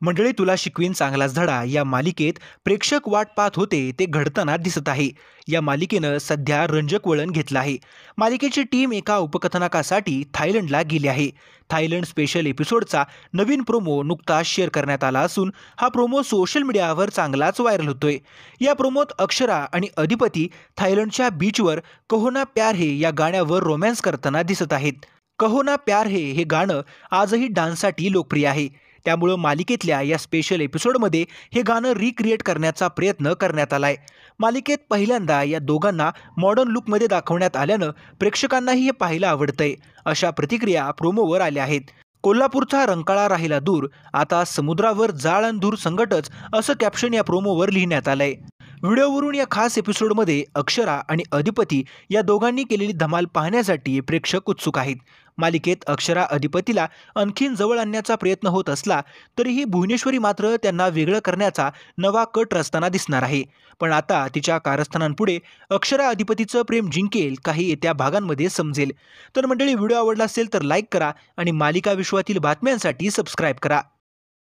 मंडळी, तुला शिकवीन चांगलाच धडा या मालिकेत प्रेक्षक वाट पाहत होते ते घडताना दिसत आहे. या मालिकेनं सध्या रंजक वळण घेतलं आहे. मालिकेची टीम एका उपकथनकासाठी थायलंडला गेली आहे. थायलंड स्पेशल एपिसोडचा नवीन प्रोमो नुकताच शेअर करण्यात आला असून हा प्रोमो सोशल मीडियावर चांगलाच व्हायरल होतोय. या प्रोमोत अक्षरा आणि अधिपती थायलंडच्या बीचवर कहो ना प्यार है या गाण्यावर रोमॅन्स करताना दिसत आहेत. कहो ना प्यार है हे गाणं आजही डान्ससाठी लोकप्रिय आहे. त्यामुळं मालिकेतल्या या स्पेशल एपिसोडमध्ये हे गाणं रिक्रिएट करण्याचा प्रयत्न करण्यात आलाय. मालिकेत पहिल्यांदा या दोघांना मॉडर्न लुकमध्ये दाखवण्यात आल्यानं प्रेक्षकांनाही हे पाहायला आवडतंय, अशा प्रतिक्रिया प्रोमोवर आल्या आहेत. कोल्हापूरचा रंकाळा राहिला दूर, आता समुद्रावर जाळ अन धूर संकटच, असं कॅप्शन या प्रोमोवर लिहिण्यात आलंय. व्हिडिओवरून या खास एपिसोडमध्ये अक्षरा आणि अधिपती या दोघांनी केलेली धमाल पाहण्यासाठी प्रेक्षक उत्सुक आहेत. मालिकेत अक्षरा अधिपतीला आणखीन जवळ आणण्याचा प्रयत्न होत असला तरीही भुवनेश्वरी मात्र त्यांना वेगळं करण्याचा नवा कट रचताना दिसणार आहे. पण आता तिच्या कारस्थानांपुढे अक्षरा अधिपतीचं प्रेम जिंकेल काही येत्या भागांमध्ये समजेल. तर मंडळी, व्हिडिओ आवडला असेल तर लाईक करा आणि मालिका विश्वातील बातम्यांसाठी सबस्क्राईब करा.